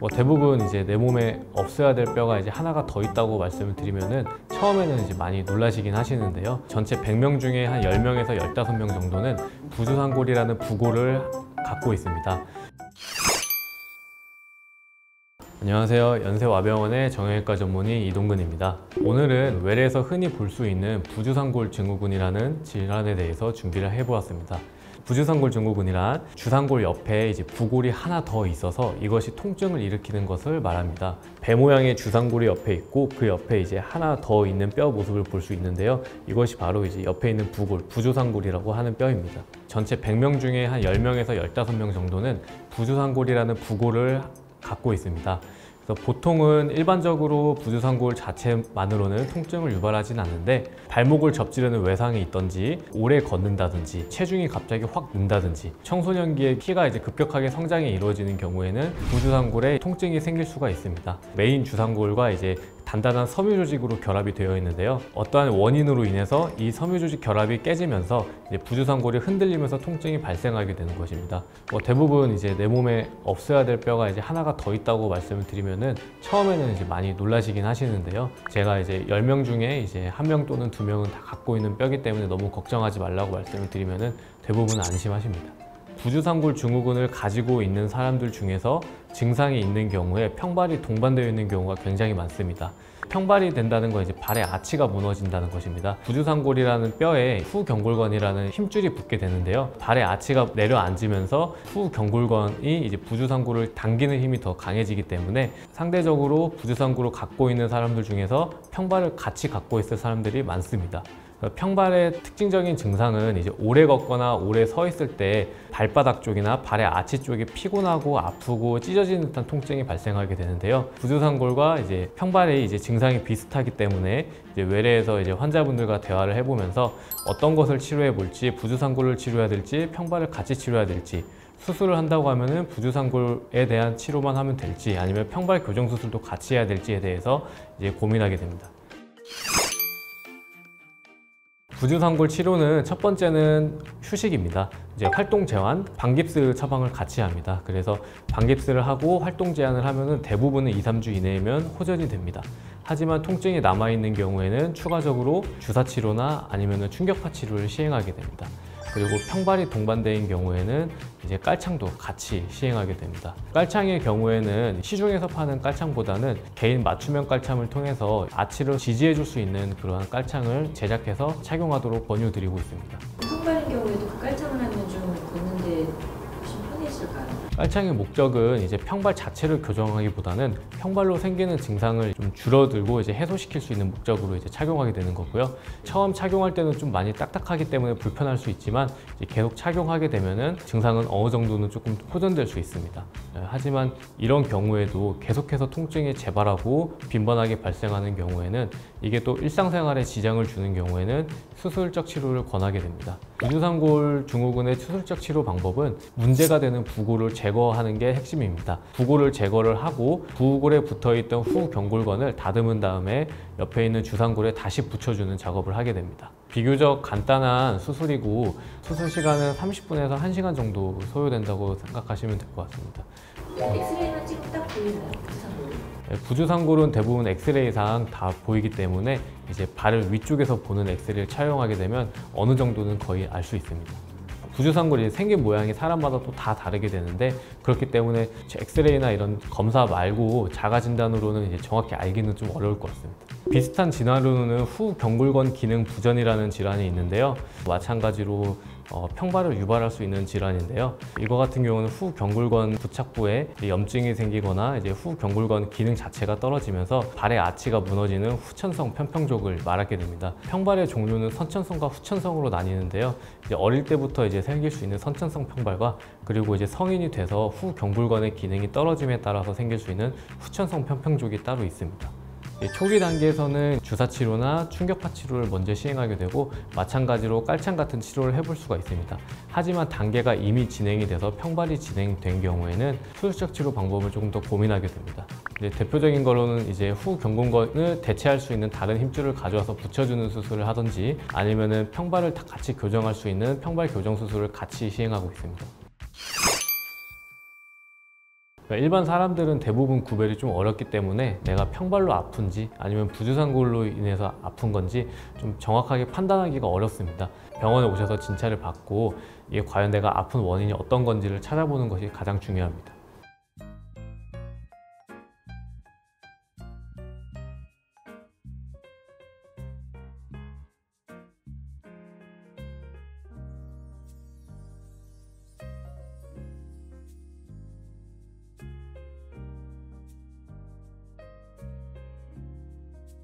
대부분 이제 내 몸에 없어야 될 뼈가 이제 하나가 더 있다고 말씀을 드리면은 처음에는 이제 많이 놀라시긴 하시는데요. 전체 100명 중에 한 10명에서 15명 정도는 부주상골이라는 부골을 갖고 있습니다. 안녕하세요. 연세와병원의 정형외과 전문의 이동근입니다. 오늘은 외래에서 흔히 볼 수 있는 부주상골 증후군이라는 질환에 대해서 준비를 해보았습니다. 부주상골 증후군이란 주상골 옆에 이제 부골이 하나 더 있어서 이것이 통증을 일으키는 것을 말합니다. 배 모양의 주상골이 옆에 있고 그 옆에 이제 하나 더 있는 뼈 모습을 볼 수 있는데요. 이것이 바로 이제 옆에 있는 부골, 부주상골이라고 하는 뼈입니다. 전체 100명 중에 한 10명에서 15명 정도는 부주상골이라는 부골을 갖고 있습니다. 그래서 보통은 일반적으로 부주상골 자체만으로는 통증을 유발하진 않는데 발목을 접지르는 외상이 있던지 오래 걷는다든지 체중이 갑자기 확 는다든지 청소년기에 키가 이제 급격하게 성장이 이루어지는 경우에는 부주상골에 통증이 생길 수가 있습니다. 메인 주상골과 이제 단단한 섬유 조직으로 결합이 되어 있는데요. 어떠한 원인으로 인해서 이 섬유 조직 결합이 깨지면서 이제 부주상골이 흔들리면서 통증이 발생하게 되는 것입니다. 대부분 이제 내 몸에 없어야 될 뼈가 이제 하나가 더 있다고 말씀을 드리면은 처음에는 이제 많이 놀라시긴 하시는데요. 제가 이제 10명 중에 이제 1명 또는 2명은 다 갖고 있는 뼈이기 때문에 너무 걱정하지 말라고 말씀을 드리면은 대부분 안심하십니다. 부주상골 증후군을 가지고 있는 사람들 중에서 증상이 있는 경우에 평발이 동반되어 있는 경우가 굉장히 많습니다. 평발이 된다는 건 이제 발의 아치가 무너진다는 것입니다. 부주상골이라는 뼈에 후경골건이라는 힘줄이 붙게 되는데요. 발의 아치가 내려앉으면서 후경골건이 이제 부주상골을 당기는 힘이 더 강해지기 때문에 상대적으로 부주상골을 갖고 있는 사람들 중에서 평발을 같이 갖고 있을 사람들이 많습니다. 평발의 특징적인 증상은 이제 오래 걷거나 오래 서 있을 때 발바닥 쪽이나 발의 아치 쪽이 피곤하고 아프고 찢어지는 듯한 통증이 발생하게 되는데요. 부주상골과 이제 평발의 이제 증상이 비슷하기 때문에 이제 외래에서 이제 환자분들과 대화를 해보면서 어떤 것을 치료해 볼지, 부주상골을 치료해야 될지, 평발을 같이 치료해야 될지, 수술을 한다고 하면은 부주상골에 대한 치료만 하면 될지, 아니면 평발 교정 수술도 같이 해야 될지에 대해서 이제 고민하게 됩니다. 부주상골 치료는 첫 번째는 휴식입니다. 이제 활동 제한, 방깁스 처방을 같이 합니다. 그래서 방깁스를 하고 활동 제한을 하면은 대부분은 2-3주 이내면 호전이 됩니다. 하지만 통증이 남아있는 경우에는 추가적으로 주사 치료나 아니면 충격파 치료를 시행하게 됩니다. 그리고 평발이 동반된 경우에는 이제 깔창도 같이 시행하게 됩니다. 깔창의 경우에는 시중에서 파는 깔창보다는 개인 맞춤형 깔창을 통해서 아치를 지지해 줄 수 있는 그러한 깔창을 제작해서 착용하도록 권유드리고 있습니다. 평발인 경우에도 그 깔창을 하면 좀 걷는데 훨씬 편해질까요? 깔창의 목적은 이제 평발 자체를 교정하기보다는 평발로 생기는 증상을 좀 줄어들고 이제 해소시킬 수 있는 목적으로 이제 착용하게 되는 거고요. 처음 착용할 때는 좀 많이 딱딱하기 때문에 불편할 수 있지만 이제 계속 착용하게 되면은 증상은 어느 정도는 조금 호전될 수 있습니다. 하지만 이런 경우에도 계속해서 통증이 재발하고 빈번하게 발생하는 경우에는 이게 또 일상생활에 지장을 주는 경우에는 수술적 치료를 권하게 됩니다. 부주상골 증후군의 수술적 치료 방법은 문제가 되는 부골을 제거하는 게 핵심입니다. 부골을 제거를 하고 부골에 붙어있던 후경골건을 다듬은 다음에 옆에 있는 주상골에 다시 붙여주는 작업을 하게 됩니다. 비교적 간단한 수술이고 수술 시간은 30분에서 1시간 정도 소요된다고 생각하시면 될 것 같습니다. 엑스레이만 찍으면 딱 보이나요? 부주상골? 부주상골은 대부분 엑스레이상 다 보이기 때문에 이제 발을 위쪽에서 보는 엑스레이를 촬영하게 되면 어느 정도는 거의 알 수 있습니다. 부주상골이 생긴 모양이 사람마다 또 다 다르게 되는데 그렇기 때문에 엑스레이나 이런 검사 말고 자가 진단으로는 이제 정확히 알기는 좀 어려울 것 같습니다. 비슷한 질환으로는 후경골건 기능 부전이라는 질환이 있는데요. 마찬가지로 평발을 유발할 수 있는 질환인데요. 이거 같은 경우는 후경골건 부착부에 염증이 생기거나 이제 후경골건 기능 자체가 떨어지면서 발의 아치가 무너지는 후천성 편평족을 말하게 됩니다. 평발의 종류는 선천성과 후천성으로 나뉘는데요. 이제 어릴 때부터 이제 생길 수 있는 선천성 평발과 그리고 이제 성인이 돼서 후경골건의 기능이 떨어짐에 따라서 생길 수 있는 후천성 편평족이 따로 있습니다. 초기 단계에서는 주사 치료나 충격파 치료를 먼저 시행하게 되고 마찬가지로 깔창 같은 치료를 해볼 수가 있습니다. 하지만 단계가 이미 진행이 돼서 평발이 진행된 경우에는 수술적 치료 방법을 조금 더 고민하게 됩니다. 대표적인 거로는 이제 후경골건을 대체할 수 있는 다른 힘줄을 가져와서 붙여주는 수술을 하든지 아니면은 평발을 다 같이 교정할 수 있는 평발 교정 수술을 같이 시행하고 있습니다. 그러니까 일반 사람들은 대부분 구별이 좀 어렵기 때문에 내가 평발로 아픈지 아니면 부주산골로 인해서 아픈 건지 좀 정확하게 판단하기가 어렵습니다. 병원에 오셔서 진찰을 받고 이게 과연 내가 아픈 원인이 어떤 건지를 찾아보는 것이 가장 중요합니다.